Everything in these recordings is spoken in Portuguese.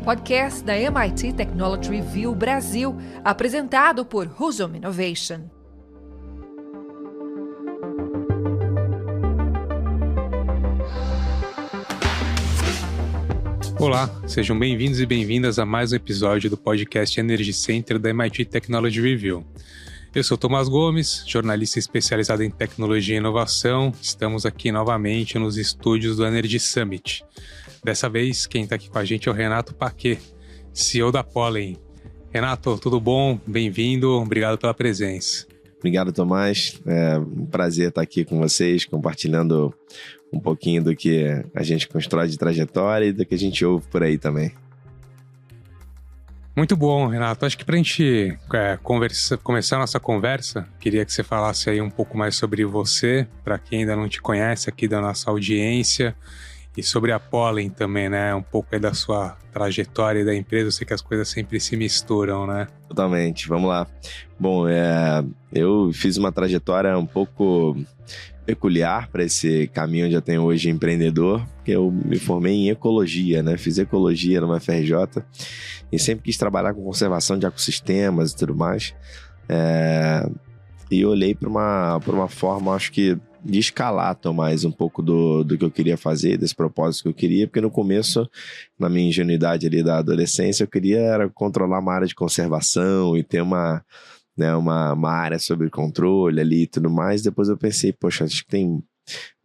podcast da MIT Technology Review Brasil, apresentado por Husum Innovation. Olá, sejam bem-vindos e bem-vindas a mais um episódio do podcast Energy Center da MIT Technology Review. Eu sou Tomás Gomes, jornalista especializado em tecnologia e inovação. Estamos aqui novamente nos estúdios do Energy Summit. Dessa vez, quem está aqui com a gente é o Renato Paquet, CEO da Pollen. Renato, tudo bom? Bem-vindo, obrigado pela presença. Obrigado, Tomás. É um prazer estar aqui com vocês, compartilhando um pouquinho do que a gente constrói de trajetória e do que a gente ouve por aí também. Muito bom, Renato. Acho que para a gente começar a nossa conversa, queria que você falasse aí um pouco mais sobre você, para quem ainda não te conhece aqui da nossa audiência, e sobre a Pollen também, né? Um pouco aí da sua trajetória e da empresa. Eu sei que as coisas sempre se misturam, né? Totalmente. Vamos lá. Bom, eu fiz uma trajetória um pouco peculiar para esse caminho onde eu tenho hoje empreendedor, porque eu me formei em ecologia, né? Fiz ecologia numa FRJ e sempre quis trabalhar com conservação de ecossistemas e tudo mais. E olhei para uma forma, acho que, de escalar, Tomás, um pouco do que eu queria fazer, desse propósito que eu queria, porque no começo, na minha ingenuidade ali da adolescência, eu queria era controlar uma área de conservação e ter uma área sobre controle ali e tudo mais. Depois eu pensei, poxa, acho que tem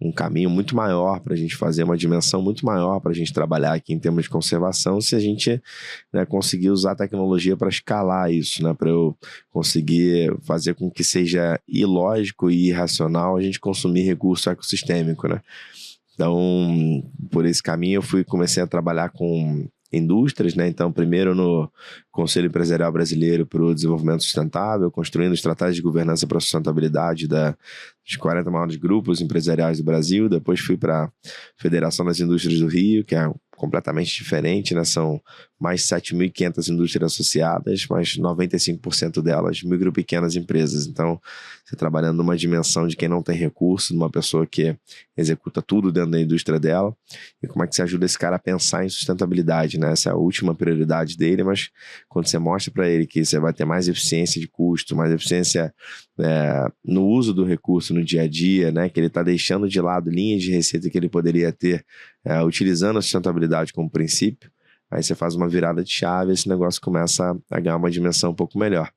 um caminho muito maior para a gente fazer, uma dimensão muito maior para a gente trabalhar aqui em termos de conservação, se a gente, né, conseguir usar a tecnologia para escalar isso, né, para eu conseguir fazer com que seja ilógico e irracional a gente consumir recurso ecossistêmico, né? Então, por esse caminho eu comecei a trabalhar com indústrias, né? Então, primeiro no Conselho Empresarial Brasileiro para o Desenvolvimento Sustentável, construindo estratégias de governança para a sustentabilidade dos 40 maiores grupos empresariais do Brasil. Depois fui para a Federação das Indústrias do Rio, que é completamente diferente, né? São mais de 7.500 indústrias associadas, mas 95% delas micro e pequenas empresas. Então, você trabalhando numa dimensão de quem não tem recurso, de uma pessoa que executa tudo dentro da indústria dela, e como é que você ajuda esse cara a pensar em sustentabilidade, né? Essa é a última prioridade dele, mas quando você mostra para ele que você vai ter mais eficiência de custo, mais eficiência no uso do recurso no dia a dia, né? Que ele está deixando de lado linhas de receita que ele poderia ter utilizando a sustentabilidade como princípio, aí você faz uma virada de chave e esse negócio começa a ganhar uma dimensão um pouco melhor.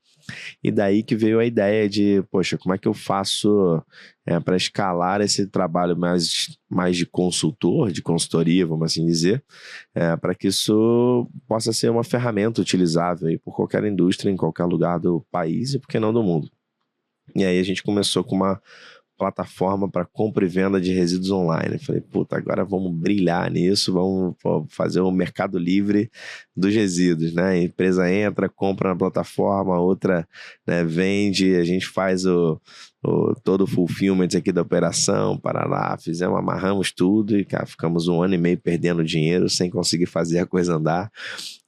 E daí que veio a ideia de, poxa, como é que eu faço para escalar esse trabalho mais de consultor, de consultoria, vamos assim dizer, para que isso possa ser uma ferramenta utilizável aí por qualquer indústria, em qualquer lugar do país e, por que não, do mundo. E aí a gente começou com uma plataforma para compra e venda de resíduos online. Eu falei, puta, agora vamos brilhar nisso, vamos fazer o mercado livre dos resíduos, né? A empresa entra, compra na plataforma, outra, né, vende, a gente faz todo o fulfillment aqui da operação, para lá, amarramos tudo e, cara, ficamos 1 ano e meio perdendo dinheiro sem conseguir fazer a coisa andar.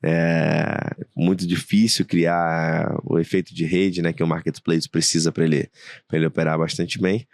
É muito difícil criar o efeito de rede, né, que o marketplace precisa para ele operar bastante bem.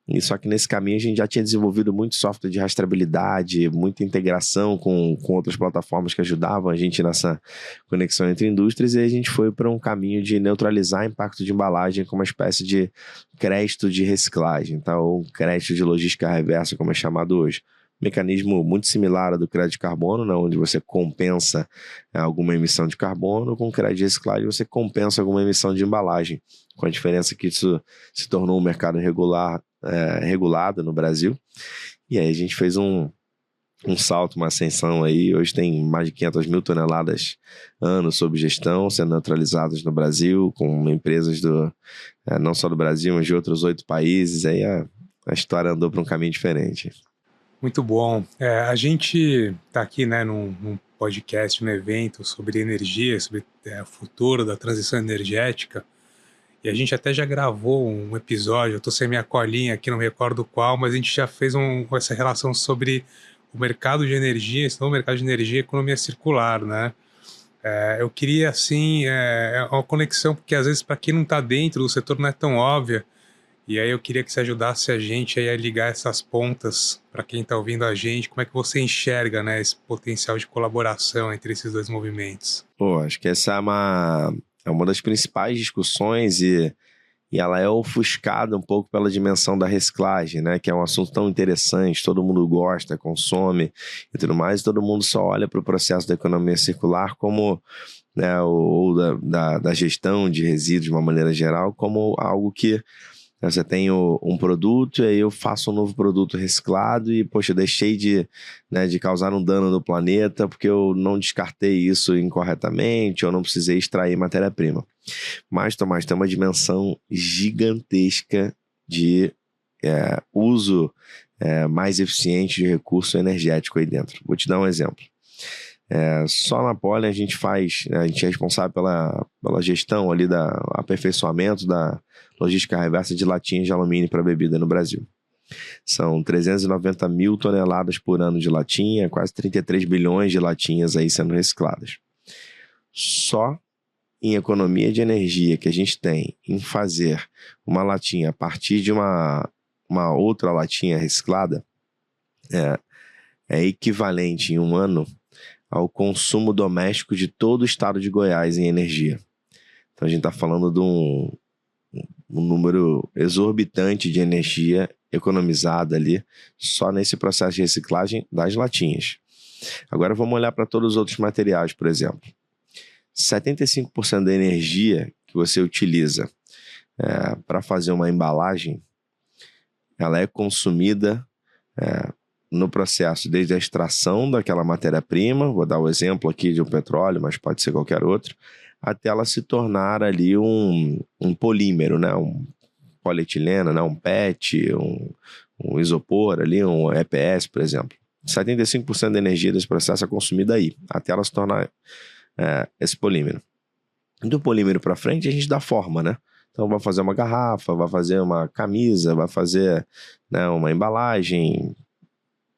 E só que nesse caminho a gente já tinha desenvolvido muito software de rastreabilidade, muita integração com outras plataformas que ajudavam a gente nessa conexão entre indústrias, e aí a gente foi para um caminho de neutralizar impacto de embalagem com uma espécie de crédito de reciclagem, então crédito de logística reversa, como é chamado hoje. Mecanismo muito similar ao do crédito de carbono, né, onde você compensa alguma emissão de carbono, com crédito de reciclagem você compensa alguma emissão de embalagem, com a diferença que isso se tornou um mercado regulado no Brasil. E aí a gente fez um salto, uma ascensão aí. Hoje tem mais de 500 mil toneladas ano sob gestão, sendo neutralizadas no Brasil, com empresas não só do Brasil, mas de outros 8 países. Aí a história andou para um caminho diferente. Muito bom. A gente está aqui, né, num podcast, num evento sobre energia, sobre o futuro da transição energética, e a gente até já gravou um episódio, eu estou sem minha colinha aqui, não me recordo qual, mas a gente já fez essa relação sobre o mercado de energia, esse novo mercado de energia e economia circular, né? Eu queria, assim, uma conexão, porque às vezes para quem não está dentro do setor não é tão óbvia, E aí eu queria que você ajudasse a gente aí a ligar essas pontas para quem está ouvindo a gente. Como é que você enxerga, né, esse potencial de colaboração entre esses dois movimentos? Pô, acho que essa é uma das principais discussões e ela é ofuscada um pouco pela dimensão da reciclagem, né? Que é um assunto tão interessante, todo mundo gosta, consome e tudo mais, e todo mundo só olha para o processo da economia circular como, né, ou da gestão de resíduos de uma maneira geral, como algo que você tem um produto e aí eu faço um novo produto reciclado e, poxa, eu deixei de causar um dano no planeta porque eu não descartei isso incorretamente ou não precisei extrair matéria-prima. Mas, Tomás, tem uma dimensão gigantesca de uso mais eficiente de recurso energético aí dentro. Vou te dar um exemplo. Só na Poli a gente é responsável pela gestão ali, aperfeiçoamento da logística reversa de latinhas de alumínio para bebida no Brasil. São 390 mil toneladas por ano de latinha, quase 33 bilhões de latinhas aí sendo recicladas. Só em economia de energia que a gente tem em fazer uma latinha a partir de uma outra latinha reciclada é equivalente em um ano ao consumo doméstico de todo o estado de Goiás em energia. Então a gente está falando de um número exorbitante de energia economizada ali só nesse processo de reciclagem das latinhas. Agora vamos olhar para todos os outros materiais, por exemplo. 75% da energia que você utiliza para fazer uma embalagem, ela é consumida no processo, desde a extração daquela matéria-prima, vou dar o exemplo aqui de um petróleo, mas pode ser qualquer outro, até ela se tornar ali um polímero, né? Um polietileno, né? Um PET, um isopor ali, um EPS, por exemplo. 75% da energia desse processo é consumida aí, até ela se tornar esse polímero. Do polímero para frente a gente dá forma, né? Então vai fazer uma garrafa, vai fazer uma camisa, vai fazer, né, uma embalagem,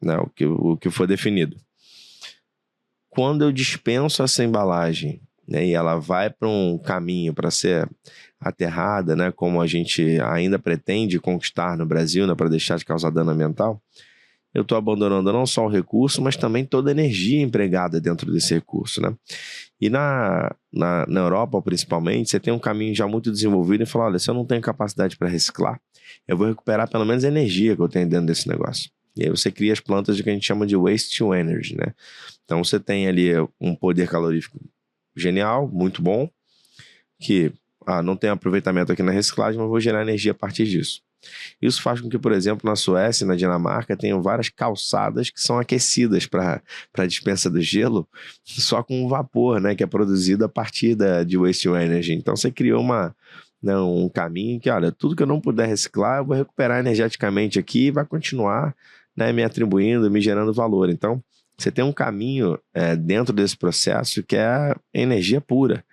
né, o que for definido. Quando eu dispenso essa embalagem, né, e ela vai para um caminho para ser aterrada, né, como a gente ainda pretende conquistar no Brasil, né, para deixar de causar dano ambiental, eu estou abandonando não só o recurso, mas também toda a energia empregada dentro desse recurso, né? E na Europa, principalmente, você tem um caminho já muito desenvolvido e fala, olha, se eu não tenho capacidade para reciclar, eu vou recuperar pelo menos a energia que eu tenho dentro desse negócio. E aí você cria as plantas de que a gente chama de waste to energy, né? Então você tem ali um poder calorífico genial, muito bom, que não tem aproveitamento aqui na reciclagem, mas vou gerar energia a partir disso. Isso faz com que, por exemplo, na Suécia e na Dinamarca tenham várias calçadas que são aquecidas para a dispensa do gelo só com vapor, né, que é produzido a partir de waste to energy. Então você criou um caminho que, olha, tudo que eu não puder reciclar eu vou recuperar energeticamente aqui e vai continuar, né, me atribuindo, me gerando valor. Então você tem um caminho dentro desse processo que é energia pura,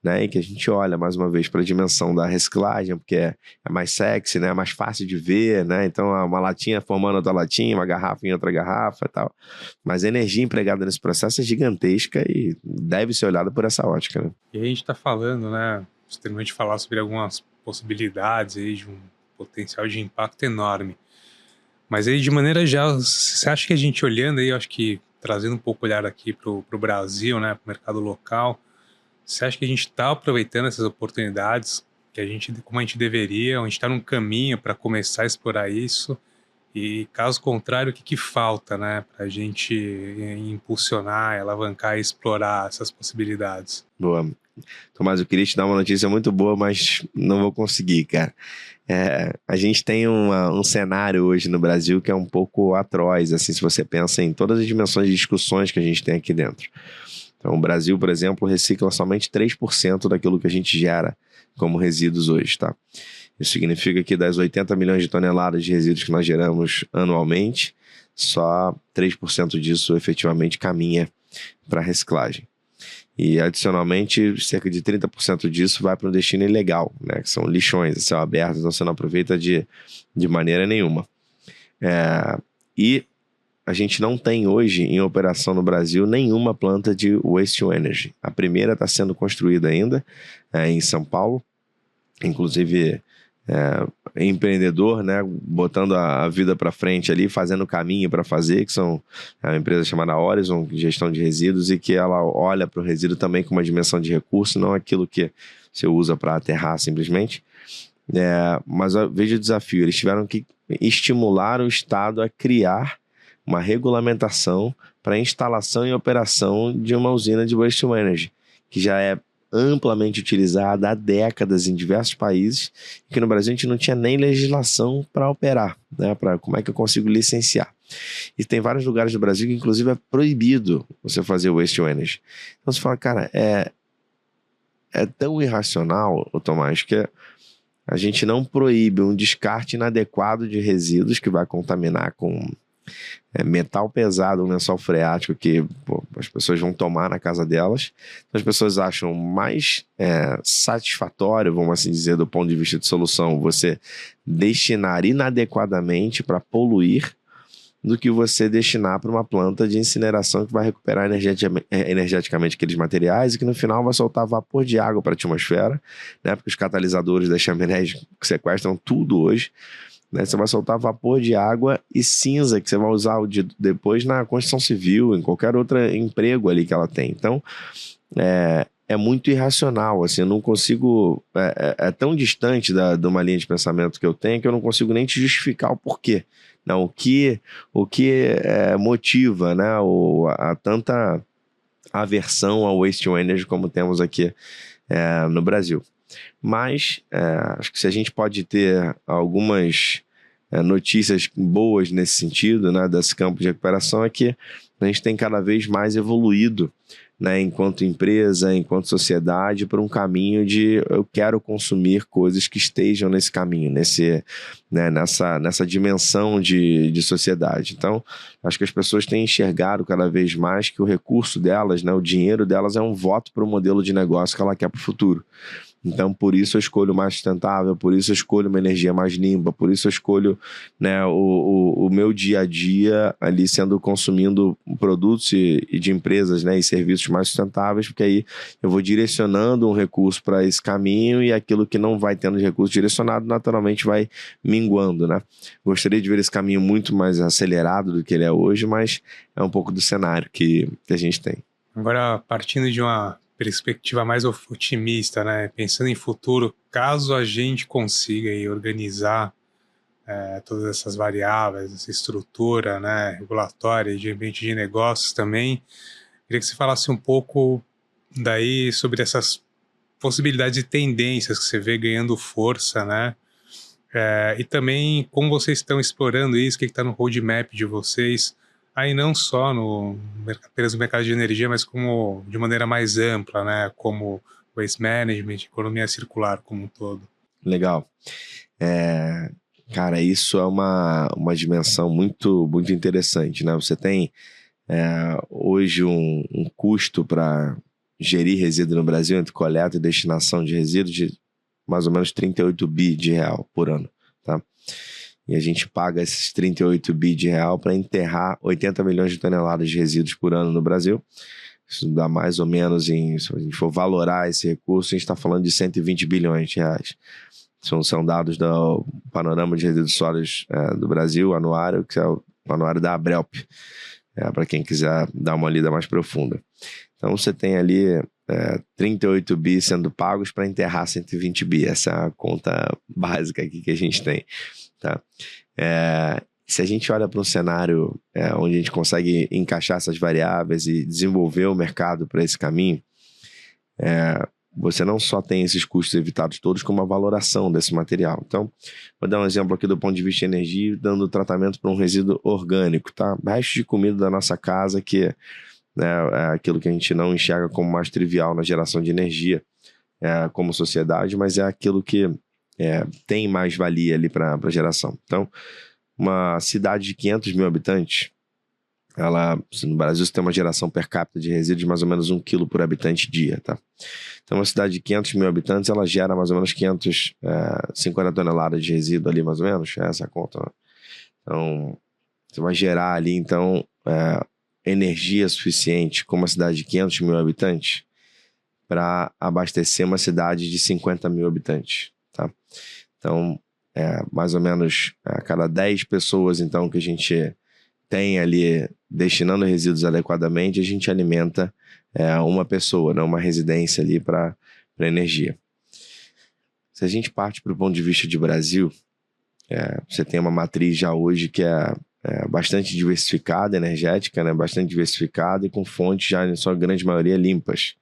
né, e que a gente olha mais uma vez para a dimensão da reciclagem, porque é mais sexy, né, é mais fácil de ver, né, então uma latinha formando outra latinha, uma garrafa em outra garrafa e tal, mas a energia empregada nesse processo é gigantesca e deve ser olhada por essa ótica, né? E aí a gente está falando, né, você terminou de falar sobre algumas possibilidades aí de um potencial de impacto enorme, mas aí de maneira geral, você acha que a gente olhando aí, eu acho que trazendo um pouco o olhar aqui para o Brasil, né, para o mercado local, você acha que a gente está aproveitando essas oportunidades, como a gente deveria, a gente está num caminho para começar a explorar isso? E caso contrário, o que falta, né, para a gente impulsionar, alavancar e explorar essas possibilidades? Boa. Tomás, eu queria te dar uma notícia muito boa, mas não vou conseguir, cara. A gente tem um cenário hoje no Brasil que é um pouco atroz, assim, se você pensa em todas as dimensões de discussões que a gente tem aqui dentro. Então, o Brasil, por exemplo, recicla somente 3% daquilo que a gente gera como resíduos hoje, tá? Isso significa que das 80 milhões de toneladas de resíduos que nós geramos anualmente, só 3% disso efetivamente caminha para reciclagem. E, adicionalmente, cerca de 30% disso vai para um destino ilegal, né? Que são lixões a céu aberto, então você não aproveita de maneira nenhuma. E a gente não tem hoje em operação no Brasil nenhuma planta de waste to energy. A primeira está sendo construída ainda em São Paulo. Inclusive, empreendedor, né, botando a vida para frente ali, fazendo o caminho para fazer, que são uma empresa chamada Horizon, gestão de resíduos, e que ela olha para o resíduo também com uma dimensão de recurso, não aquilo que você usa para aterrar simplesmente. Mas veja o desafio, eles tiveram que estimular o Estado a criar uma regulamentação para instalação e operação de uma usina de waste to energy, que já é amplamente utilizada há décadas em diversos países, e que no Brasil a gente não tinha nem legislação para operar, né? Para como é que eu consigo licenciar. E tem vários lugares do Brasil que inclusive é proibido você fazer waste to energy. Então você fala, cara, é tão irracional, Tomás, que a gente não proíbe um descarte inadequado de resíduos que vai contaminar com metal pesado, um lençol freático que as pessoas vão tomar na casa delas. As pessoas acham mais satisfatório, vamos assim dizer, do ponto de vista de solução, você destinar inadequadamente para poluir do que você destinar para uma planta de incineração que vai recuperar energeticamente aqueles materiais e que no final vai soltar vapor de água para a atmosfera, né? Porque os catalisadores das chaminés sequestram tudo hoje. Você vai soltar vapor de água e cinza que você vai usar depois na construção civil, em qualquer outro emprego ali que ela tem. Então, é muito irracional, assim, eu não consigo... É tão distante de uma linha de pensamento que eu tenho que eu não consigo nem te justificar o porquê. Não, o que motiva, né, a tanta aversão ao waste to energy como temos aqui no Brasil. Mas acho que se a gente pode ter algumas notícias boas nesse sentido, né, desse campo de recuperação, é que a gente tem cada vez mais evoluído, né, enquanto empresa, enquanto sociedade, por um caminho de eu quero consumir coisas que estejam nesse caminho, nessa dimensão de sociedade. Então, acho que as pessoas têm enxergado cada vez mais que o recurso delas, né, o dinheiro delas é um voto para o modelo de negócio que ela quer para o futuro. Então, por isso eu escolho mais sustentável, por isso eu escolho uma energia mais limpa, por isso eu escolho, né, o meu dia a dia ali consumindo produtos e de empresas, né, e serviços mais sustentáveis, porque aí eu vou direcionando um recurso para esse caminho e aquilo que não vai tendo de recurso direcionado naturalmente vai minguando, né? Gostaria de ver esse caminho muito mais acelerado do que ele é hoje, mas é um pouco do cenário que a gente tem. Agora, partindo de uma perspectiva mais otimista, né? Pensando em futuro, caso a gente consiga aí organizar todas essas variáveis, essa estrutura, né, regulatória de ambiente de negócios também, queria que você falasse um pouco daí sobre essas possibilidades e tendências que você vê ganhando força, né? E também como vocês estão explorando isso, o que está no roadmap de vocês, aí não só apenas no mercado de energia, mas como de maneira mais ampla, né? Como waste management, economia circular como um todo. Legal. Cara, isso é uma dimensão muito, muito interessante, né? Você tem hoje um custo para gerir resíduo no Brasil, entre coleta e destinação de resíduos, de mais ou menos 38 bi de real por ano, tá? E a gente paga esses 38 bi de real para enterrar 80 milhões de toneladas de resíduos por ano no Brasil. Isso dá mais ou menos, se a gente for valorar esse recurso, a gente está falando de 120 bilhões de reais. São dados do Panorama de Resíduos Sólidos do Brasil, anuário, que é o anuário da Abrelp, para quem quiser dar uma lida mais profunda. Então você tem ali 38 bi sendo pagos para enterrar 120 bi. Essa é a conta básica aqui que a gente tem. Tá? Se a gente olha para um cenário onde a gente consegue encaixar essas variáveis e desenvolver o mercado para esse caminho, você não só tem esses custos evitados todos, como a valoração desse material. Então, vou dar um exemplo aqui do ponto de vista de energia, dando tratamento para um resíduo orgânico, tá? Resto de comida da nossa casa, que é aquilo que a gente não enxerga como mais trivial na geração de energia como sociedade, mas é aquilo que tem mais valia ali para a geração. Então, uma cidade de 500 mil habitantes, no Brasil você tem uma geração per capita de resíduos de mais ou menos 1 quilo por habitante dia, tá? Então, uma cidade de 500 mil habitantes, ela gera mais ou menos 550 toneladas de resíduo ali, mais ou menos, essa é a conta, né? Então, você vai gerar ali, então, energia suficiente com uma cidade de 500 mil habitantes para abastecer uma cidade de 50 mil habitantes, tá? Então, mais ou menos a cada 10 pessoas então, que a gente tem ali destinando resíduos adequadamente, a gente alimenta uma pessoa, né? Uma residência ali para energia. Se a gente parte para o ponto de vista de Brasil, você tem uma matriz já hoje que é bastante diversificada, energética, né? Bastante diversificada e com fontes já, em sua grande maioria, limpas.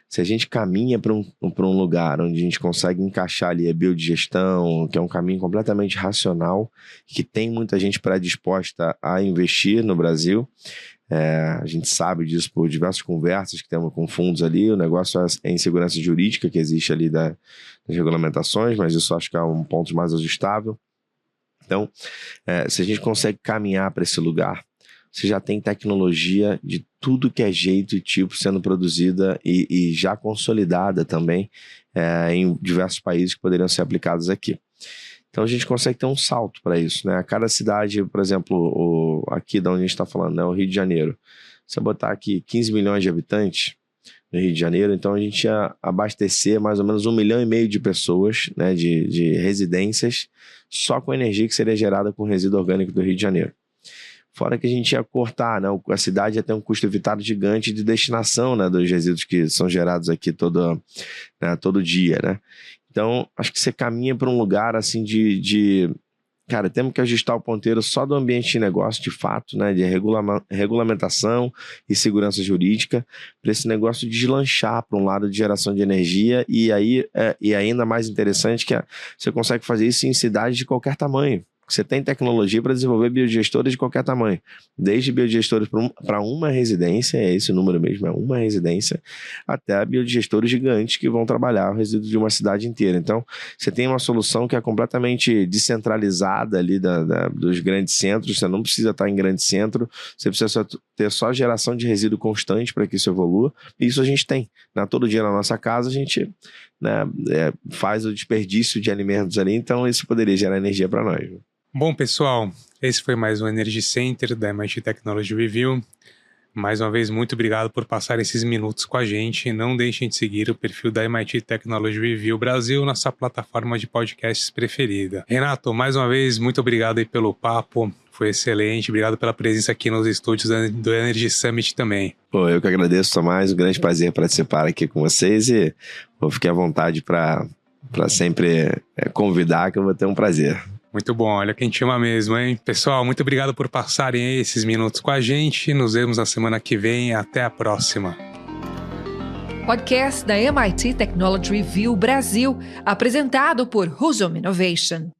Se a gente caminha para um lugar onde a gente consegue encaixar ali a biodigestão, que é um caminho completamente racional, que tem muita gente predisposta a investir no Brasil, a gente sabe disso por diversas conversas que temos com fundos ali, o negócio é a insegurança jurídica que existe ali das regulamentações, mas isso acho que é um ponto mais ajustável. Então, se a gente consegue caminhar para esse lugar, você já tem tecnologia de tudo que é jeito e tipo sendo produzida e já consolidada também em diversos países que poderiam ser aplicados aqui. Então a gente consegue ter um salto para isso, né? A cada cidade, por exemplo, aqui de onde a gente está falando, né? O Rio de Janeiro. Se eu botar aqui 15 milhões de habitantes no Rio de Janeiro, então a gente ia abastecer mais ou menos 1,5 milhão de pessoas, né? De residências só com energia que seria gerada com resíduo orgânico do Rio de Janeiro. Fora que a gente ia cortar, né? A cidade ia ter um custo evitado gigante de destinação, né? Dos resíduos que são gerados aqui todo dia, né? Então, acho que você caminha para um lugar assim cara, temos que ajustar o ponteiro só do ambiente de negócio, de fato, né? De regulamentação e segurança jurídica, para esse negócio deslanchar para um lado de geração de energia e ainda mais interessante que você consegue fazer isso em cidades de qualquer tamanho. Você tem tecnologia para desenvolver biodigestores de qualquer tamanho, desde biodigestores para uma residência, é esse o número mesmo, é uma residência, até biodigestores gigantes que vão trabalhar o resíduo de uma cidade inteira. Então, você tem uma solução que é completamente descentralizada ali dos grandes centros, você não precisa estar em grande centro, você precisa ter só geração de resíduo constante para que isso evolua, e isso a gente tem. Todo dia na nossa casa a gente faz o desperdício de alimentos ali, então isso poderia gerar energia para nós. Bom, pessoal, esse foi mais um Energy Center da MIT Technology Review. Mais uma vez, muito obrigado por passar esses minutos com a gente. Não deixem de seguir o perfil da MIT Technology Review Brasil na sua plataforma de podcasts preferida. Renato, mais uma vez, muito obrigado aí pelo papo. Foi excelente. Obrigado pela presença aqui nos estúdios do Energy Summit também. Pô, eu que agradeço, Tomás. Um grande prazer participar aqui com vocês e fiquei à vontade para sempre convidar, que eu vou ter um prazer. Muito bom, olha quem te ama mesmo, hein? Pessoal, muito obrigado por passarem aí esses minutos com a gente. Nos vemos na semana que vem. Até a próxima. Podcast da MIT Technology Review Brasil, apresentado por Husum Innovation.